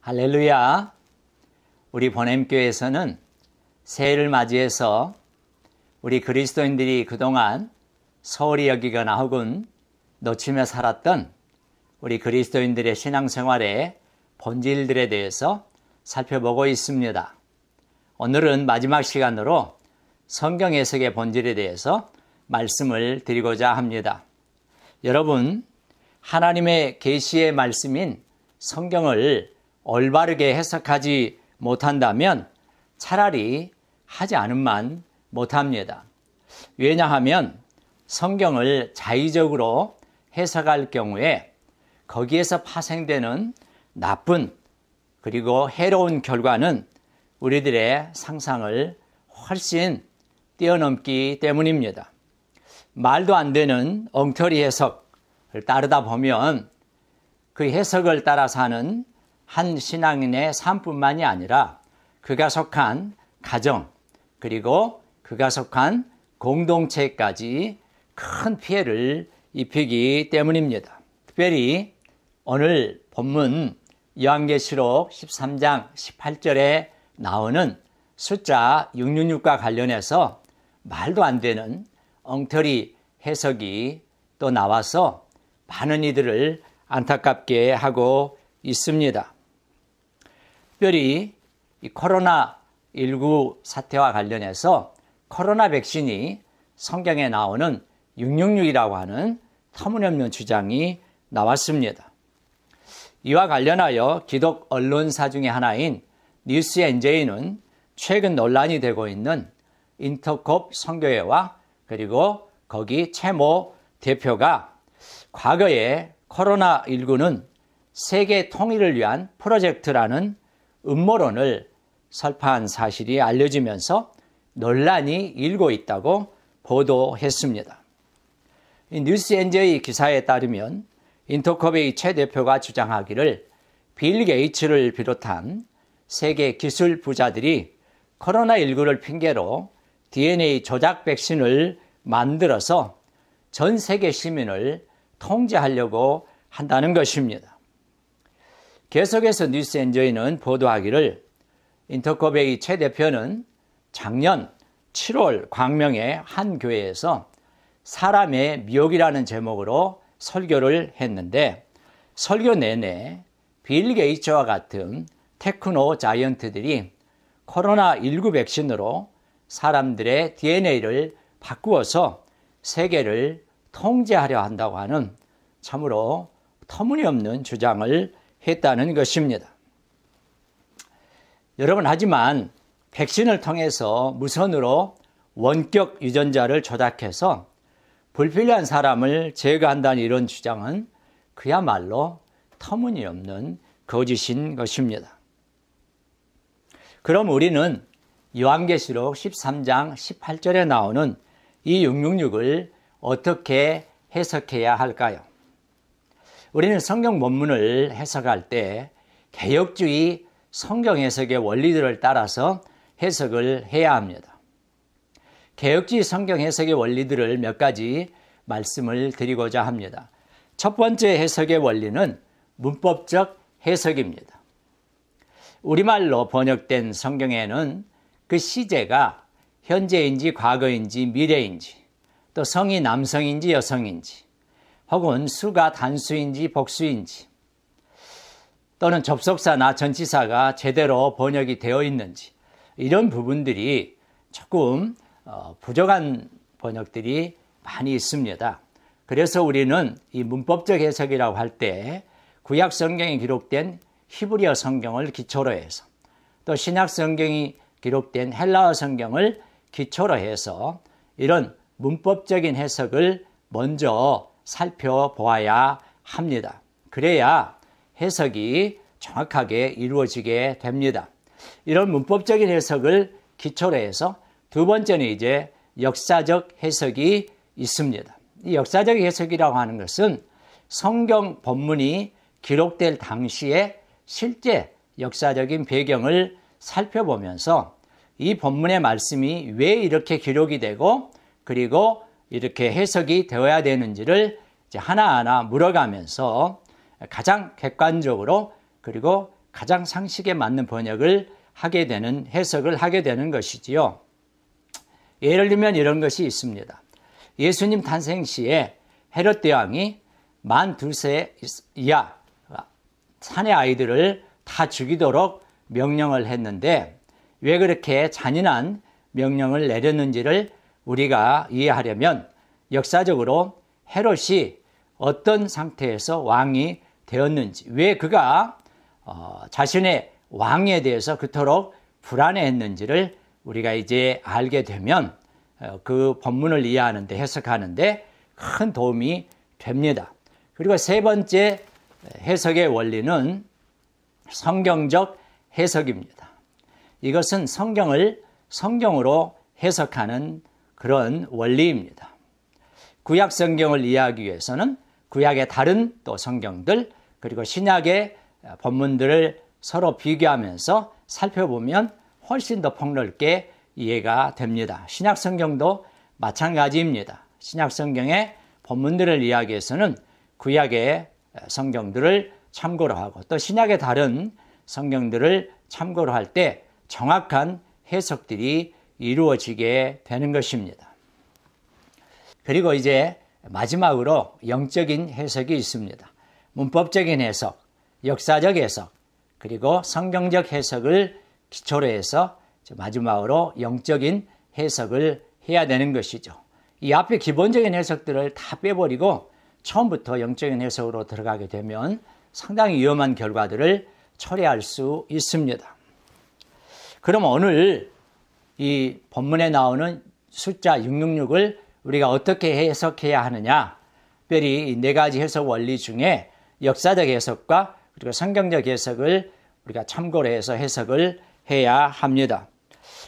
할렐루야! 우리 보냄교회에서는 새해를 맞이해서 우리 그리스도인들이 그동안 소홀히 여기거나 혹은 놓치며 살았던 우리 그리스도인들의 신앙생활의 본질들에 대해서 살펴보고 있습니다. 오늘은 마지막 시간으로 성경 해석의 본질에 대해서 말씀을 드리고자 합니다. 여러분, 하나님의 계시의 말씀인 성경을 올바르게 해석하지 못한다면 차라리 하지 않음만 못합니다. 왜냐하면 성경을 자의적으로 해석할 경우에 거기에서 파생되는 나쁜 그리고 해로운 결과는 우리들의 상상을 훨씬 뛰어넘기 때문입니다. 말도 안 되는 엉터리 해석을 따르다 보면 그 해석을 따라서 하는 한 신앙인의 삶뿐만이 아니라 그가 속한 가정 그리고 그가 속한 공동체까지 큰 피해를 입히기 때문입니다. 특별히 오늘 본문 요한계시록 13장 18절에 나오는 숫자 666과 관련해서 말도 안 되는 엉터리 해석이 또 나와서 많은 이들을 안타깝게 하고 있습니다. 특별히 이 코로나19 사태와 관련해서 코로나 백신이 성경에 나오는 666이라고 하는 터무니없는 주장이 나왔습니다. 이와 관련하여 기독 언론사 중에 하나인 뉴스엔제이는 최근 논란이 되고 있는 인터콥 선교회와 그리고 거기 최모 대표가 과거에 코로나19는 세계 통일을 위한 프로젝트라는 음모론을 설파한 사실이 알려지면서 논란이 일고 있다고 보도했습니다. 이 뉴스엔제이 기사에 따르면 인터컵의 최 대표가 주장하기를 빌 게이츠를 비롯한 세계 기술 부자들이 코로나19를 핑계로 DNA 조작 백신을 만들어서 전 세계 시민을 통제하려고 한다는 것입니다. 계속해서 뉴스엔저이는 보도하기를 인터컵의 최 대표는 작년 7월 광명의 한 교회에서 사람의 미혹이라는 제목으로 설교를 했는데 설교 내내 빌 게이츠와 같은 테크노 자이언트들이 코로나19 백신으로 사람들의 DNA를 바꾸어서 세계를 통제하려 한다고 하는 참으로 터무니없는 주장을 했다는 것입니다. 여러분, 하지만 백신을 통해서 무선으로 원격 유전자를 조작해서 불필요한 사람을 제거한다는 이런 주장은 그야말로 터무니없는 거짓인 것입니다. 그럼 우리는 요한계시록 13장 18절에 나오는 이 666을 어떻게 해석해야 할까요? 우리는 성경 본문을 해석할 때 개혁주의 성경 해석의 원리들을 따라서 해석을 해야 합니다. 개혁주의 성경 해석의 원리들을 몇 가지 말씀을 드리고자 합니다. 첫 번째 해석의 원리는 문법적 해석입니다. 우리말로 번역된 성경에는 그 시제가 현재인지 과거인지 미래인지 또 성이 남성인지 여성인지 혹은 수가 단수인지 복수인지 또는 접속사나 전치사가 제대로 번역이 되어 있는지 이런 부분들이 조금 부족한 번역들이 많이 있습니다. 그래서 우리는 이 문법적 해석이라고 할 때 구약 성경에 기록된 히브리어 성경을 기초로 해서 또 신약 성경이 기록된 헬라어 성경을 기초로 해서 이런 문법적인 해석을 먼저 살펴보아야 합니다. 그래야 해석이 정확하게 이루어지게 됩니다. 이런 문법적인 해석을 기초로 해서 두 번째는 이제 역사적 해석이 있습니다. 이 역사적 해석이라고 하는 것은 성경 본문이 기록될 당시에 실제 역사적인 배경을 살펴보면서 이 본문의 말씀이 왜 이렇게 기록이 되고 그리고 이렇게 해석이 되어야 되는지를 이제 하나하나 물어가면서 가장 객관적으로 그리고 가장 상식에 맞는 번역을 하게 되는, 해석을 하게 되는 것이지요. 예를 들면 이런 것이 있습니다. 예수님 탄생 시에 헤롯 대왕이 만 2세 이하 사내 아이들을 다 죽이도록 명령을 했는데 왜 그렇게 잔인한 명령을 내렸는지를 우리가 이해하려면 역사적으로 헤롯이 어떤 상태에서 왕이 되었는지, 왜 그가 자신의 왕에 대해서 그토록 불안해했는지를 우리가 이제 알게 되면 그 본문을 이해하는데, 해석하는데 큰 도움이 됩니다. 그리고 세 번째 해석의 원리는 성경적 해석입니다. 이것은 성경을 성경으로 해석하는 그런 원리입니다. 구약 성경을 이해하기 위해서는 구약의 다른 또 성경들, 그리고 신약의 본문들을 서로 비교하면서 살펴보면 훨씬 더 폭넓게 이해가 됩니다. 신약 성경도 마찬가지입니다. 신약 성경의 본문들을 이해하기 위해서는 구약의 성경들을 참고로 하고 또 신약의 다른 성경들을 참고로 할 때 정확한 해석들이 이루어지게 되는 것입니다. 그리고 이제 마지막으로 영적인 해석이 있습니다. 문법적인 해석, 역사적 해석, 그리고 성경적 해석을 기초로 해서 마지막으로 영적인 해석을 해야 되는 것이죠. 이 앞에 기본적인 해석들을 다 빼버리고 처음부터 영적인 해석으로 들어가게 되면 상당히 위험한 결과들을 초래할 수 있습니다. 그럼 오늘 이 본문에 나오는 숫자 666을 우리가 어떻게 해석해야 하느냐? 특별히 이 네 가지 해석 원리 중에 역사적 해석과 그리고 성경적 해석을 우리가 참고로 해서 해석을 해야 합니다.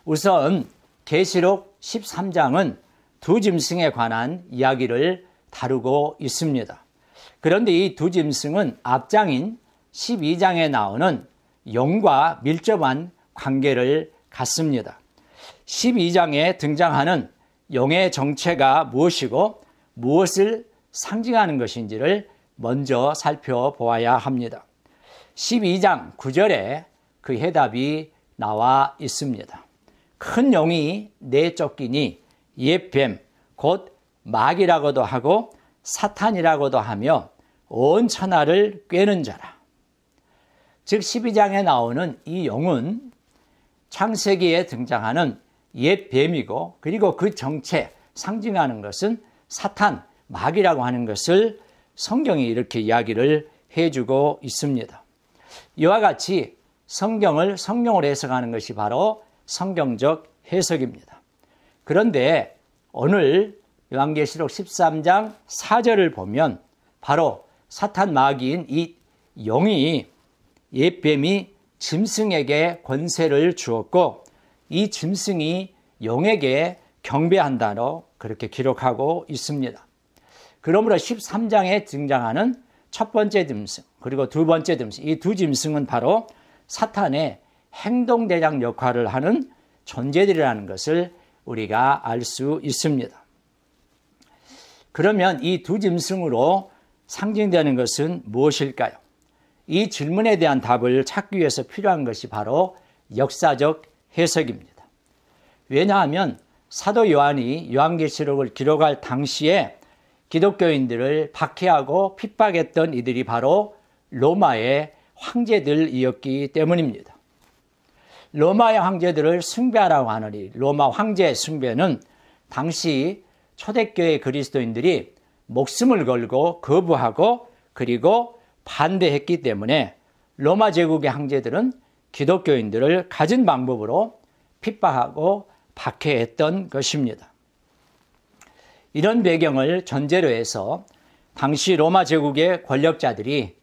우선 계시록 13장은 두 짐승에 관한 이야기를 다루고 있습니다. 그런데 이 두 짐승은 앞장인 12장에 나오는 영과 밀접한 관계를 갖습니다. 12장에 등장하는 영의 정체가 무엇이고 무엇을 상징하는 것인지를 먼저 살펴보아야 합니다. 12장 9절에 그 해답이 나와 있습니다. 큰 용이 내쫓기니 옛뱀 곧 마귀라고도 하고 사탄이라고도 하며 온 천하를 꿰는 자라. 즉 12장에 나오는 이 용은 창세기에 등장하는 옛뱀이고 그리고 그 정체 상징하는 것은 사탄, 마귀라고 하는 것을 성경이 이렇게 이야기를 해주고 있습니다. 이와 같이 성경을 성경으로 해석하는 것이 바로 성경적 해석입니다. 그런데 오늘 요한계시록 13장 4절을 보면 바로 사탄 마귀인 이 용이 옛뱀이 짐승에게 권세를 주었고 이 짐승이 용에게 경배한다로 그렇게 기록하고 있습니다. 그러므로 13장에 등장하는 첫 번째 짐승 그리고 두 번째 짐승, 이 두 짐승은 바로 사탄의 행동대장 역할을 하는 존재들이라는 것을 우리가 알 수 있습니다. 그러면 이 두 짐승으로 상징되는 것은 무엇일까요? 이 질문에 대한 답을 찾기 위해서 필요한 것이 바로 역사적 해석입니다. 왜냐하면 사도 요한이 요한계시록을 기록할 당시에 기독교인들을 박해하고 핍박했던 이들이 바로 로마의 황제들이었기 때문입니다. 로마의 황제들을 숭배하라고 하느니 로마 황제 숭배는 당시 초대교회 그리스도인들이 목숨을 걸고 거부하고 그리고 반대했기 때문에 로마 제국의 황제들은 기독교인들을 가진 방법으로 핍박하고 박해했던 것입니다. 이런 배경을 전제로 해서 당시 로마 제국의 권력자들이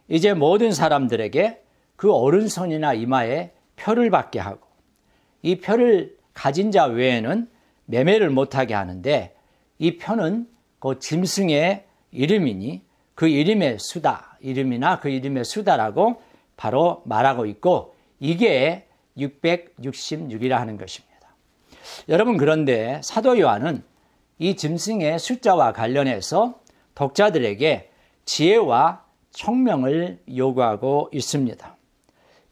이제 모든 사람들에게 그 오른손이나 이마에 표를 받게 하고 이 표를 가진 자 외에는 매매를 못하게 하는데 이 표는 그 짐승의 이름이니 그 이름의 수다, 이름이나 그 이름의 수다라고 바로 말하고 있고 이게 666이라 하는 것입니다. 여러분 그런데 사도 요한은 이 짐승의 숫자와 관련해서 독자들에게 지혜와 총명을 요구하고 있습니다.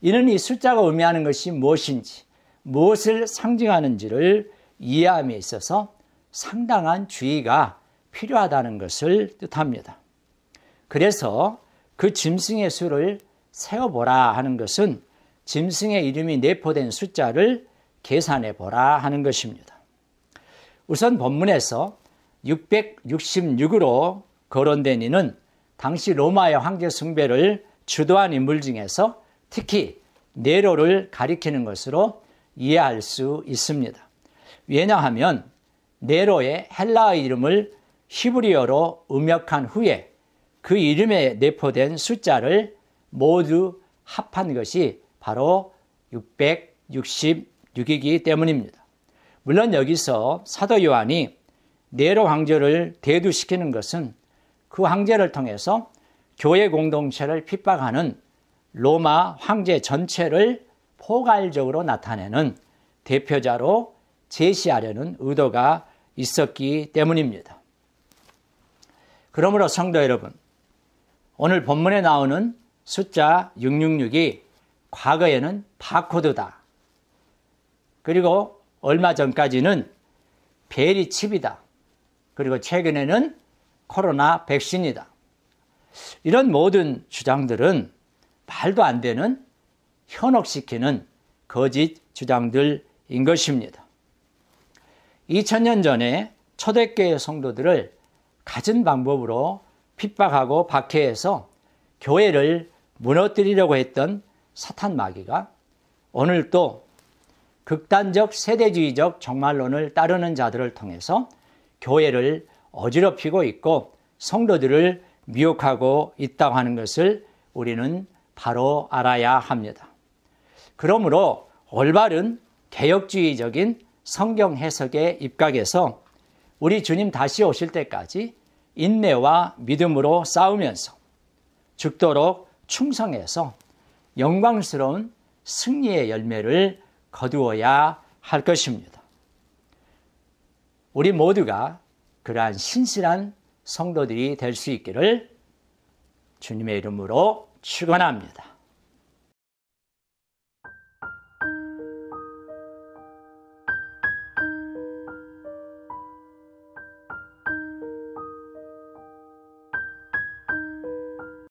이는 이 숫자가 의미하는 것이 무엇인지, 무엇을 상징하는지를 이해함에 있어서 상당한 주의가 필요하다는 것을 뜻합니다. 그래서 그 짐승의 수를 세어보라 하는 것은 짐승의 이름이 내포된 숫자를 계산해 보라 하는 것입니다. 우선 본문에서 666으로 거론된 이는 당시 로마의 황제 숭배를 주도한 인물 중에서 특히 네로를 가리키는 것으로 이해할 수 있습니다. 왜냐하면 네로의 헬라어 이름을 히브리어로 음역한 후에 그 이름에 내포된 숫자를 모두 합한 것이 바로 666이기 때문입니다. 물론 여기서 사도 요한이 네로 황제를 대두시키는 것은 그 황제를 통해서 교회 공동체를 핍박하는 로마 황제 전체를 포괄적으로 나타내는 대표자로 제시하려는 의도가 있었기 때문입니다. 그러므로 성도 여러분, 오늘 본문에 나오는 숫자 666이 과거에는 바코드다. 그리고 얼마 전까지는 베리 칩이다. 그리고 최근에는 코로나 백신이다. 이런 모든 주장들은 말도 안 되는 현혹시키는 거짓 주장들인 것입니다. 2000년 전에 초대교회 성도들을 갖은 방법으로 핍박하고 박해해서 교회를 무너뜨리려고 했던 사탄 마귀가 오늘 또 극단적 세대주의적 종말론을 따르는 자들을 통해서 교회를 어지럽히고 있고 성도들을 미혹하고 있다고 하는 것을 우리는 바로 알아야 합니다. 그러므로 올바른 개혁주의적인 성경 해석에 입각해서 우리 주님 다시 오실 때까지 인내와 믿음으로 싸우면서 죽도록 충성해서 영광스러운 승리의 열매를 거두어야 할 것입니다. 우리 모두가 그러한 신실한 성도들이 될 수 있기를 주님의 이름으로 축원합니다.